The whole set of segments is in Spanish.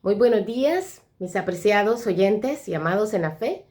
Muy buenos días, mis apreciados oyentes y amados en la fe.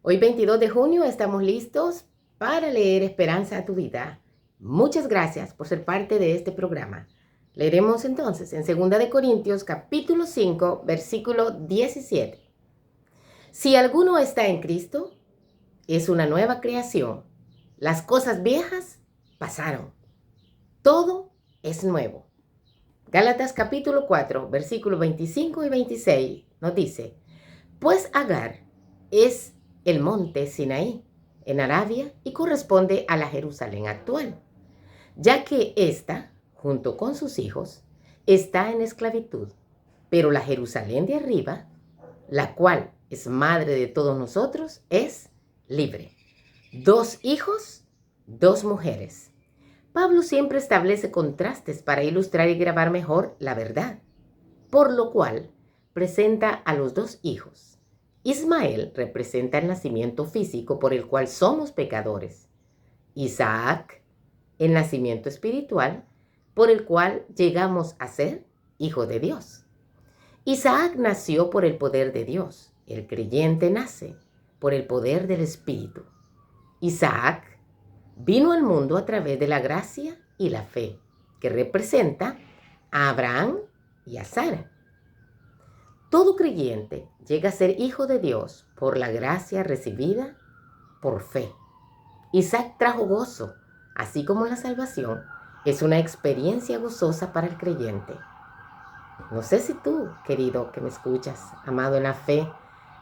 Hoy 22 de junio estamos listos para leer Esperanza a tu vida. Muchas gracias por ser parte de este programa. Leeremos entonces en 2 de Corintios capítulo 5, versículo 17. Si alguno está en Cristo, es una nueva creación. Las cosas viejas pasaron. Todo es nuevo. Gálatas capítulo 4, versículos 25 y 26 nos dice: Pues Agar es el monte Sinaí en Arabia y corresponde a la Jerusalén actual, ya que ésta, junto con sus hijos, está en esclavitud. Pero la Jerusalén de arriba, la cual es madre de todos nosotros, es libre. 2 hijos, 2 mujeres. Pablo siempre establece contrastes para ilustrar y grabar mejor la verdad, por lo cual presenta a los 2 hijos. Ismael representa el nacimiento físico por el cual somos pecadores. Isaac, el nacimiento espiritual por el cual llegamos a ser hijos de Dios. Isaac nació por el poder de Dios. El creyente nace por el poder del Espíritu. Isaac vino al mundo a través de la gracia y la fe, que representa a Abraham y a Sara. Todo creyente llega a ser hijo de Dios por la gracia recibida por fe. Isaac trajo gozo, así como la salvación es una experiencia gozosa para el creyente. No sé si tú, querido, que me escuchas, amado en la fe,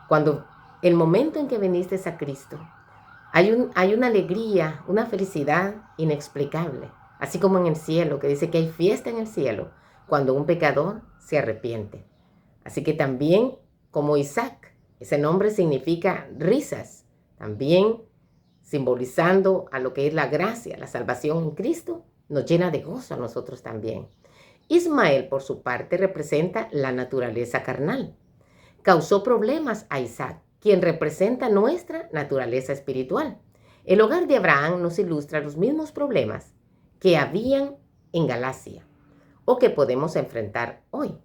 cuando el momento en que viniste a Cristo, hay una alegría, una felicidad inexplicable, así como en el cielo, que dice que hay fiesta en el cielo cuando un pecador se arrepiente. Así que también, como Isaac, ese nombre significa risas, también simbolizando a lo que es la gracia, la salvación en Cristo, nos llena de gozo a nosotros también. Ismael, por su parte, representa la naturaleza carnal. Causó problemas a Isaac, quien representa nuestra naturaleza espiritual. El hogar de Abraham nos ilustra los mismos problemas que habían en Galacia o que podemos enfrentar hoy.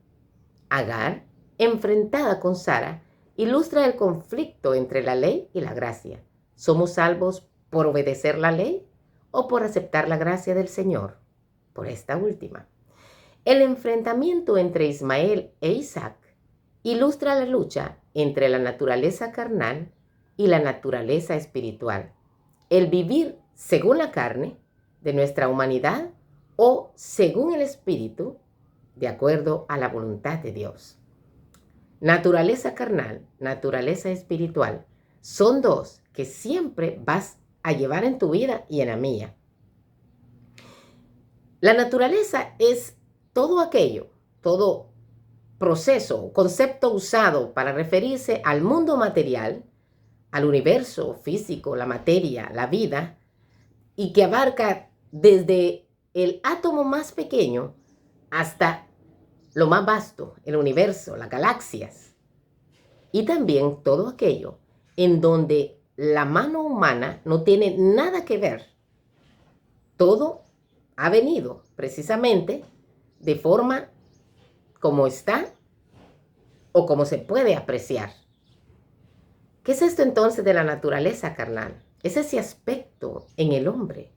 Agar, enfrentada con Sara, ilustra el conflicto entre la ley y la gracia. ¿Somos salvos por obedecer la ley o por aceptar la gracia del Señor? Por esta última. El enfrentamiento entre Ismael e Isaac ilustra la lucha entre la naturaleza carnal y la naturaleza espiritual. El vivir según la carne de nuestra humanidad o según el espíritu, de acuerdo a la voluntad de Dios. Naturaleza carnal, naturaleza espiritual, son dos que siempre vas a llevar en tu vida y en la mía. La naturaleza es todo aquello, todo proceso, concepto usado para referirse al mundo material, al universo físico, la materia, la vida, y que abarca desde el átomo más pequeño hasta lo más vasto, el universo, las galaxias, y también todo aquello en donde la mano humana no tiene nada que ver. Todo ha venido precisamente de forma como está o como se puede apreciar. ¿Qué es esto entonces de la naturaleza carnal? Es ese aspecto en el hombre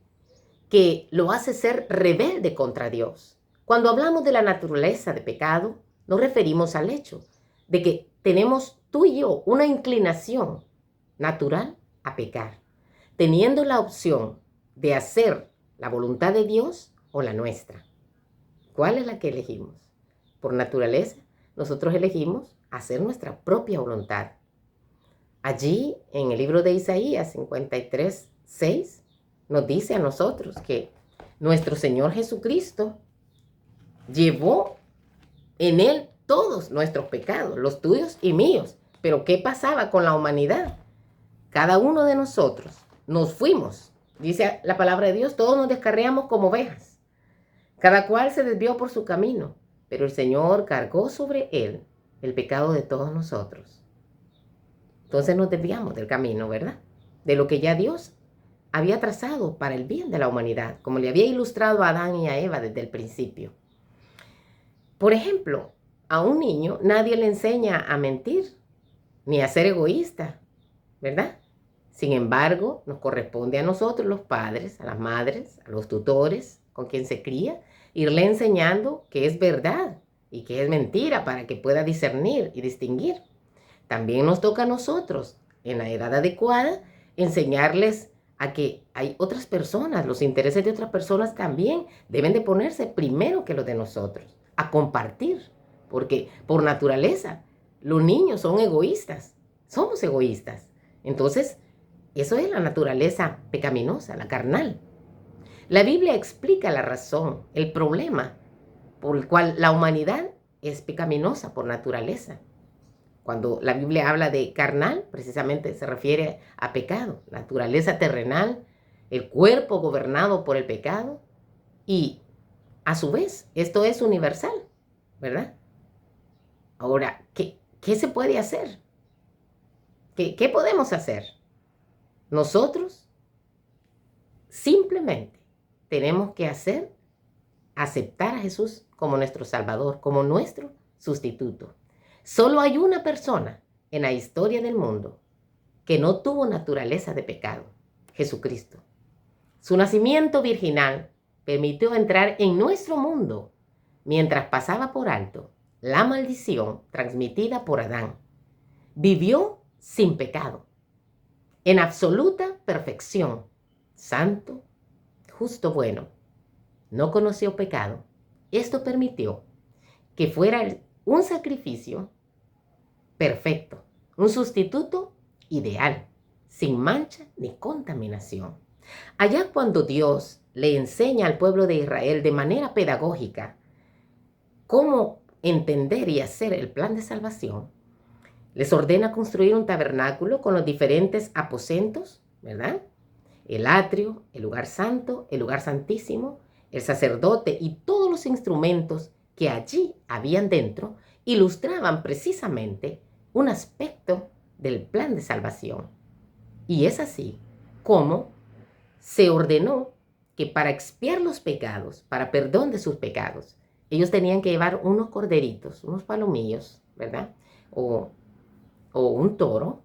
que lo hace ser rebelde contra Dios. Cuando hablamos de la naturaleza de pecado, nos referimos al hecho de que tenemos tú y yo una inclinación natural a pecar, teniendo la opción de hacer la voluntad de Dios o la nuestra. ¿Cuál es la que elegimos? Por naturaleza, nosotros elegimos hacer nuestra propia voluntad. Allí, en el libro de Isaías 53:6, nos dice a nosotros que nuestro Señor Jesucristo llevó en Él todos nuestros pecados, los tuyos y míos. Pero ¿qué pasaba con la humanidad? Cada uno de nosotros nos fuimos. Dice la palabra de Dios, todos nos descarriamos como ovejas. Cada cual se desvió por su camino, pero el Señor cargó sobre Él el pecado de todos nosotros. Entonces nos desviamos del camino, ¿verdad? De lo que ya Dios había trazado para el bien de la humanidad, como le había ilustrado a Adán y a Eva desde el principio. Por ejemplo, a un niño nadie le enseña a mentir ni a ser egoísta, ¿verdad? Sin embargo, nos corresponde a nosotros, los padres, a las madres, a los tutores con quien se cría, irle enseñando qué es verdad y qué es mentira para que pueda discernir y distinguir. También nos toca a nosotros, en la edad adecuada, enseñarles a que hay otras personas, los intereses de otras personas también deben de ponerse primero que los de nosotros, a compartir, porque por naturaleza los niños son egoístas, somos egoístas. Entonces, eso es la naturaleza pecaminosa, la carnal. La Biblia explica la razón, el problema por el cual la humanidad es pecaminosa por naturaleza. Cuando la Biblia habla de carnal, precisamente se refiere a pecado, naturaleza terrenal, el cuerpo gobernado por el pecado y a su vez esto es universal, ¿verdad? Ahora, ¿qué se puede hacer? ¿Qué podemos hacer? Nosotros simplemente tenemos que aceptar a Jesús como nuestro Salvador, como nuestro sustituto. Solo hay una persona en la historia del mundo que no tuvo naturaleza de pecado, Jesucristo. Su nacimiento virginal permitió entrar en nuestro mundo mientras pasaba por alto la maldición transmitida por Adán. Vivió sin pecado, en absoluta perfección, santo, justo, bueno. No conoció pecado. Esto permitió que fuera un sacrificio perfecto, un sustituto ideal, sin mancha ni contaminación. Allá cuando Dios le enseña al pueblo de Israel de manera pedagógica cómo entender y hacer el plan de salvación, les ordena construir un tabernáculo con los diferentes aposentos, ¿verdad? El atrio, el lugar santo, el lugar santísimo, el sacerdote y todos los instrumentos que allí habían dentro ilustraban precisamente un aspecto del plan de salvación. Y es así como se ordenó que para expiar los pecados, para perdón de sus pecados, ellos tenían que llevar unos corderitos, unos palomillos, ¿verdad? O un toro.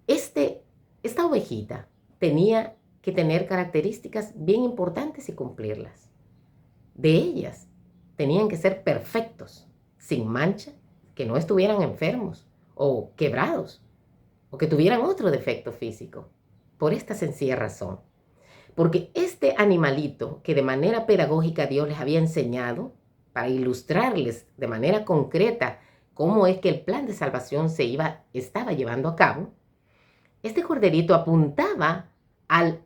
Esta ovejita tenía que tener características bien importantes y cumplirlas. De ellas, tenían que ser perfectos, sin mancha, que no estuvieran enfermos o quebrados, o que tuvieran otro defecto físico. Por esta sencilla razón. Porque este animalito que de manera pedagógica Dios les había enseñado, para ilustrarles de manera concreta cómo es que el plan de salvación estaba llevando a cabo, este corderito apuntaba al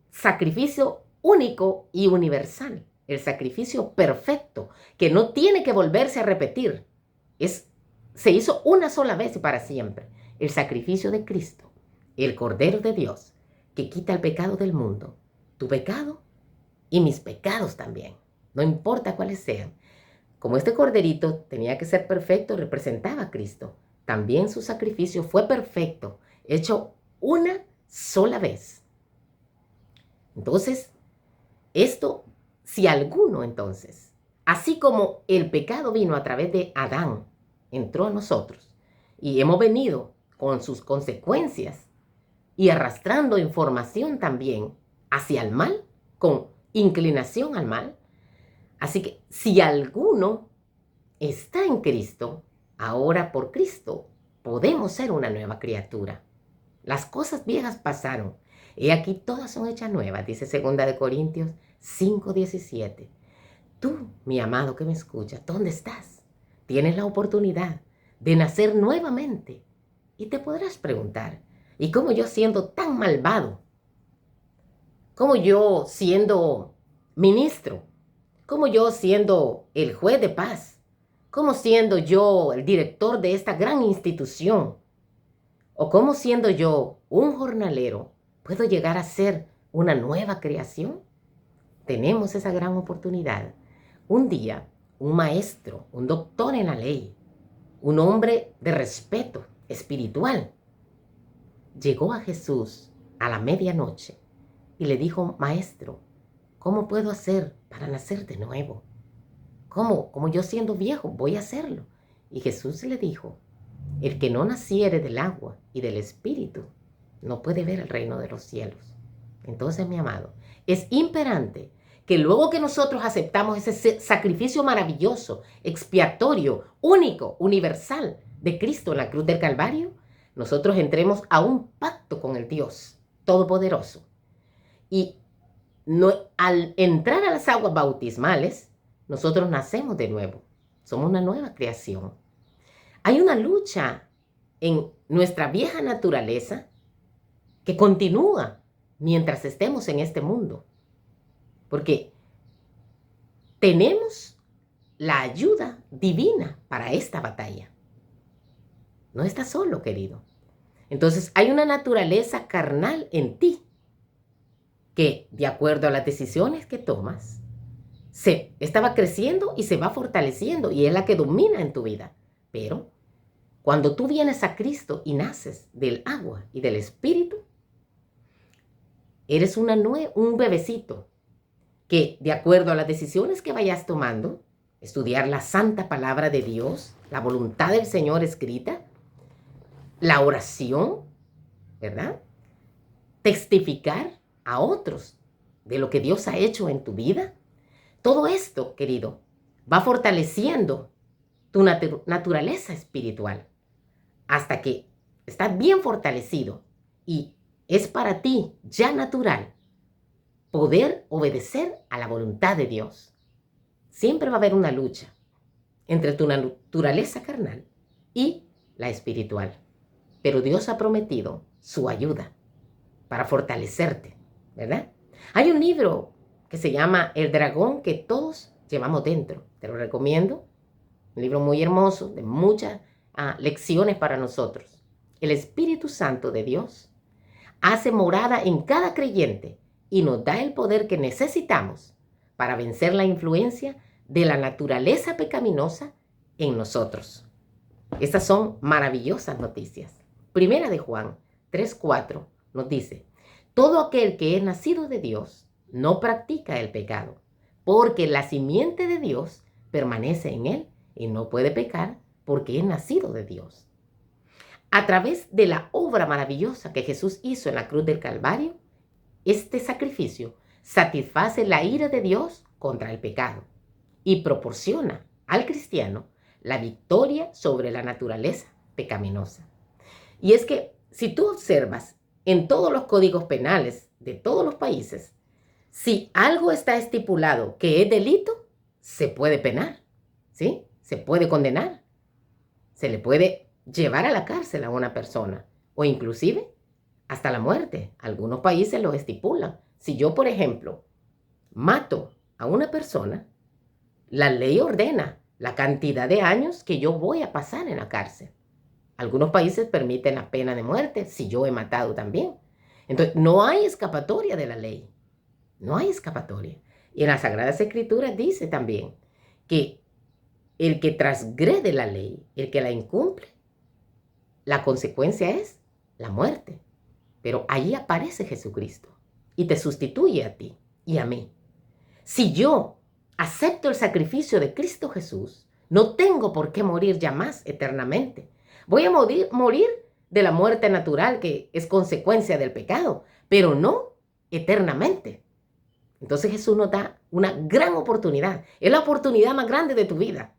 sacrificio único y universal, el sacrificio perfecto, que no tiene que volverse a repetir. Se hizo una sola vez y para siempre. El sacrificio de Cristo, el Cordero de Dios, que quita el pecado del mundo, tu pecado y mis pecados también, no importa cuáles sean. Como este corderito tenía que ser perfecto, representaba a Cristo, también su sacrificio fue perfecto, hecho una sola vez. Entonces, si alguno entonces, así como el pecado vino a través de Adán, entró a nosotros y hemos venido con sus consecuencias y arrastrando información también hacia el mal, con inclinación al mal. Así que si alguno está en Cristo, ahora por Cristo podemos ser una nueva criatura. Las cosas viejas pasaron, y aquí todas son hechas nuevas, dice 2 Corintios 5:17. Tú, mi amado que me escuchas, ¿dónde estás? Tienes la oportunidad de nacer nuevamente. Y te podrás preguntar, ¿y cómo yo siendo tan malvado? ¿Cómo yo siendo ministro? ¿Cómo yo siendo el juez de paz? ¿Cómo siendo yo el director de esta gran institución? ¿O cómo siendo yo un jornalero puedo llegar a ser una nueva creación? Tenemos esa gran oportunidad. Un día, un maestro, un doctor en la ley, un hombre de respeto espiritual, llegó a Jesús a la medianoche y le dijo: Maestro, ¿cómo puedo hacer para nacer de nuevo? ¿Cómo? Como yo siendo viejo, voy a hacerlo. Y Jesús le dijo, el que no naciere del agua y del Espíritu no puede ver el reino de los cielos. Entonces, mi amado, es imperante que luego que nosotros aceptamos ese sacrificio maravilloso, expiatorio, único, universal de Cristo en la cruz del Calvario, nosotros entremos a un pacto con el Dios Todopoderoso. Y no, al entrar a las aguas bautismales, nosotros nacemos de nuevo. Somos una nueva creación. Hay una lucha en nuestra vieja naturaleza que continúa mientras estemos en este mundo. Porque tenemos la ayuda divina para esta batalla. No estás solo, querido. Entonces hay una naturaleza carnal en ti que, de acuerdo a las decisiones que tomas, estaba creciendo y se va fortaleciendo y es la que domina en tu vida. Pero cuando tú vienes a Cristo y naces del agua y del Espíritu, eres un bebecito que, de acuerdo a las decisiones que vayas tomando, estudiar la santa palabra de Dios, la voluntad del Señor escrita, la oración, ¿verdad? Testificar a otros de lo que Dios ha hecho en tu vida. Todo esto, querido, va fortaleciendo tu naturaleza espiritual hasta que estás bien fortalecido y es para ti ya natural poder obedecer a la voluntad de Dios. Siempre va a haber una lucha entre tu naturaleza carnal y la espiritual. Pero Dios ha prometido su ayuda para fortalecerte, ¿verdad? Hay un libro que se llama El dragón que todos llevamos dentro. Te lo recomiendo. Un libro muy hermoso, de muchas lecciones para nosotros. El Espíritu Santo de Dios hace morada en cada creyente y nos da el poder que necesitamos para vencer la influencia de la naturaleza pecaminosa en nosotros. Estas son maravillosas noticias. Primera de Juan 3:4 nos dice, todo aquel que es nacido de Dios no practica el pecado, porque la simiente de Dios permanece en él y no puede pecar porque es nacido de Dios. A través de la obra maravillosa que Jesús hizo en la cruz del Calvario, este sacrificio satisface la ira de Dios contra el pecado y proporciona al cristiano la victoria sobre la naturaleza pecaminosa. Y es que si tú observas en todos los códigos penales de todos los países, si algo está estipulado que es delito, se puede penar, ¿sí? Se puede condenar, se le puede llevar a la cárcel a una persona o inclusive hasta la muerte. Algunos países lo estipulan. Si yo, por ejemplo, mato a una persona, la ley ordena la cantidad de años que yo voy a pasar en la cárcel. Algunos países permiten la pena de muerte si yo he matado también. Entonces, no hay escapatoria de la ley. No hay escapatoria. Y en las Sagradas Escrituras dice también que el que transgrede la ley, el que la incumple, la consecuencia es la muerte. Pero ahí aparece Jesucristo y te sustituye a ti y a mí. Si yo acepto el sacrificio de Cristo Jesús, no tengo por qué morir ya más eternamente. Voy a morir de la muerte natural que es consecuencia del pecado, pero no eternamente. Entonces Jesús nos da una gran oportunidad. Es la oportunidad más grande de tu vida.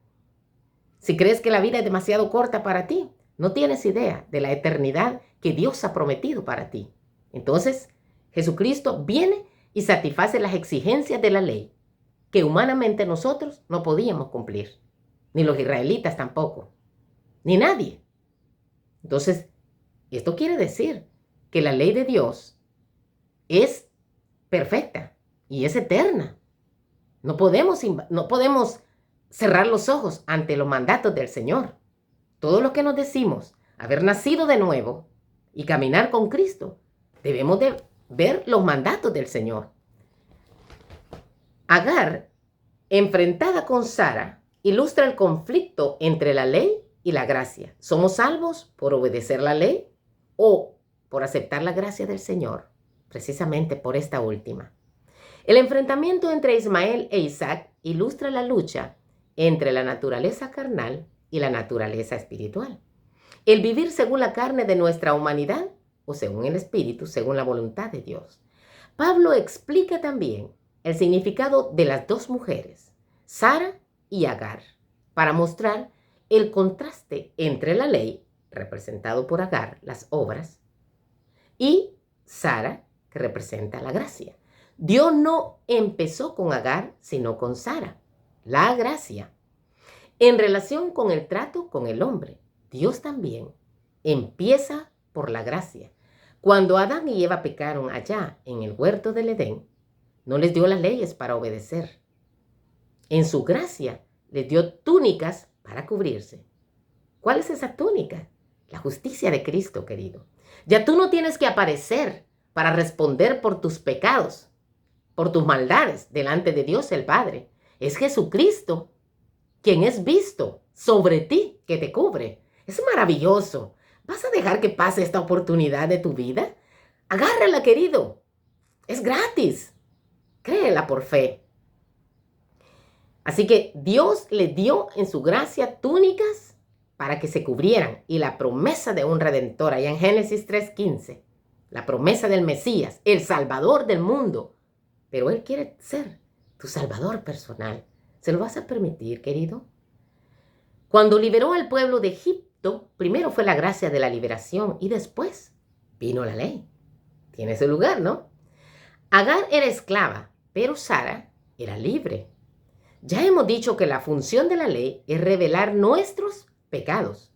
Si crees que la vida es demasiado corta para ti, no tienes idea de la eternidad que Dios ha prometido para ti. Entonces, Jesucristo viene y satisface las exigencias de la ley que humanamente nosotros no podíamos cumplir. Ni los israelitas tampoco. Ni nadie. Entonces, esto quiere decir que la ley de Dios es perfecta y es eterna. No podemos cerrar los ojos ante los mandatos del Señor. Todos los que nos decimos haber nacido de nuevo y caminar con Cristo, debemos de ver los mandatos del Señor. Agar, enfrentada con Sara, ilustra el conflicto entre la ley y la gracia. ¿Somos salvos por obedecer la ley o por aceptar la gracia del Señor? Precisamente por esta última. El enfrentamiento entre Ismael e Isaac ilustra la lucha entre la naturaleza carnal y la naturaleza espiritual. El vivir según la carne de nuestra humanidad o según el espíritu, según la voluntad de Dios. Pablo explica también el significado de las dos mujeres, Sara y Agar, para mostrar el contraste entre la ley, representado por Agar, las obras, y Sara, que representa la gracia. Dios no empezó con Agar, sino con Sara, la gracia. En relación con el trato con el hombre, Dios también empieza por la gracia. Cuando Adán y Eva pecaron allá en el huerto del Edén, no les dio las leyes para obedecer. En su gracia les dio túnicas para cubrirse. ¿Cuál es esa túnica? La justicia de Cristo, querido. Ya tú no tienes que aparecer para responder por tus pecados, por tus maldades delante de Dios el Padre. Es Jesucristo quien es visto sobre ti, que te cubre. Es maravilloso. ¿Vas a dejar que pase esta oportunidad de tu vida? Agárrala, querido. Es gratis. Créela por fe. Así que Dios le dio en su gracia túnicas para que se cubrieran, y la promesa de un Redentor, allá en Génesis 3:15, la promesa del Mesías, el Salvador del mundo. Pero Él quiere ser tu Salvador personal. ¿Se lo vas a permitir, querido? Cuando liberó al pueblo de Egipto, primero fue la gracia de la liberación y después vino la ley. Tiene su lugar, ¿no? Agar era esclava, pero Sara era libre. Ya hemos dicho que la función de la ley es revelar nuestros pecados.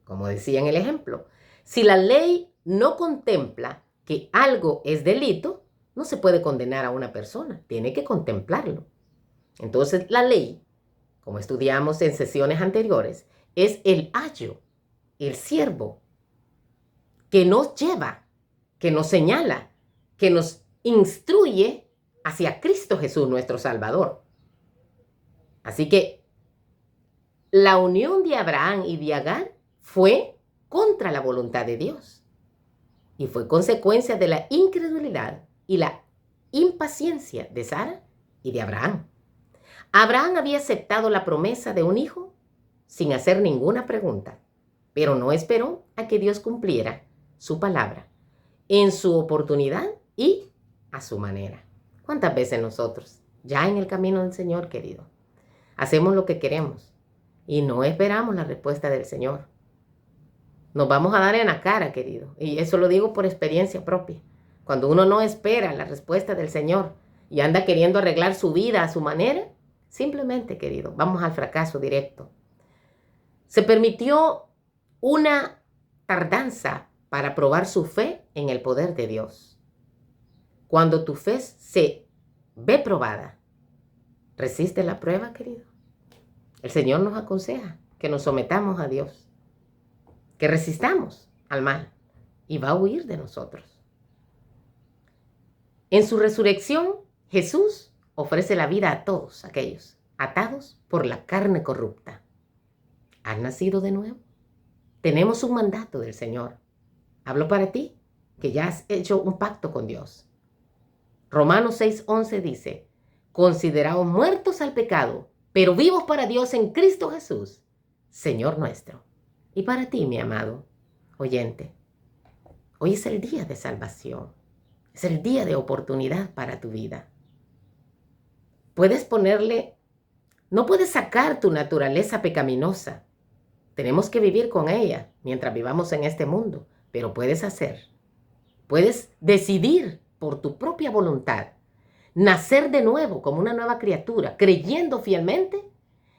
Como decía en el ejemplo, si la ley no contempla que algo es delito, no se puede condenar a una persona, tiene que contemplarlo. Entonces la ley, como estudiamos en sesiones anteriores, es el ayo, el siervo, que nos lleva, que nos señala, que nos instruye hacia Cristo Jesús, nuestro Salvador. Así que la unión de Abraham y de Agar fue contra la voluntad de Dios y fue consecuencia de la incredulidad y la impaciencia de Sara y de Abraham. Abraham había aceptado la promesa de un hijo sin hacer ninguna pregunta, pero no esperó a que Dios cumpliera su palabra en su oportunidad y a su manera. ¿Cuántas veces nosotros, ya en el camino del Señor, querido, hacemos lo que queremos y no esperamos la respuesta del Señor? Nos vamos a dar en la cara, querido, y eso lo digo por experiencia propia. Cuando uno no espera la respuesta del Señor y anda queriendo arreglar su vida a su manera, simplemente, querido, vamos al fracaso directo. Se permitió una tardanza para probar su fe en el poder de Dios. Cuando tu fe se ve probada, ¿resiste la prueba, querido? El Señor nos aconseja que nos sometamos a Dios, que resistamos al mal y va a huir de nosotros. En su resurrección, Jesús ofrece la vida a todos aquellos atados por la carne corrupta. ¿Has nacido de nuevo? Tenemos un mandato del Señor. Hablo para ti, que ya has hecho un pacto con Dios. Romanos 6:11 dice, consideraos muertos al pecado, pero vivos para Dios en Cristo Jesús, Señor nuestro. Y para ti, mi amado oyente, hoy es el día de salvación. Es el día de oportunidad para tu vida. No puedes sacar tu naturaleza pecaminosa. Tenemos que vivir con ella mientras vivamos en este mundo, pero puedes decidir por tu propia voluntad, nacer de nuevo como una nueva criatura, creyendo fielmente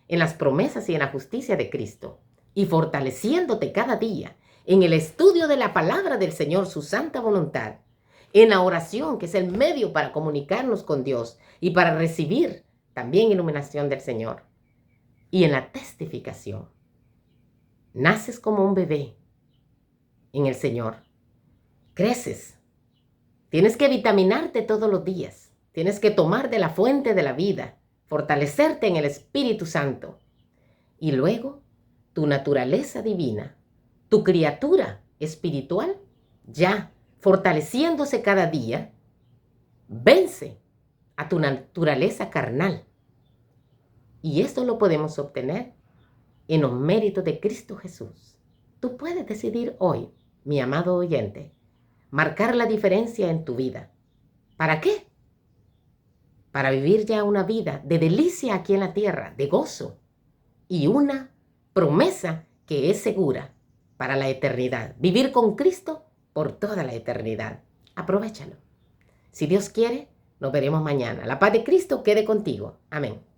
en las promesas y en la justicia de Cristo y fortaleciéndote cada día en el estudio de la palabra del Señor, su santa voluntad, en la oración, que es el medio para comunicarnos con Dios y para recibir también iluminación del Señor, y en la testificación. Naces como un bebé en el Señor, creces, tienes que vitaminarte todos los días, tienes que tomar de la fuente de la vida, fortalecerte en el Espíritu Santo, y luego tu naturaleza divina, tu criatura espiritual, ya fortaleciéndose cada día, vence a tu naturaleza carnal Y esto lo podemos obtener en los méritos de Cristo Jesús. Tú puedes decidir hoy, mi amado oyente, marcar la diferencia en tu vida. ¿Para qué? Para vivir ya una vida de delicia aquí en la tierra, de gozo y una promesa que es segura para la eternidad. Vivir con Cristo por toda la eternidad. Aprovéchalo. Si Dios quiere, nos veremos mañana. La paz de Cristo quede contigo. Amén.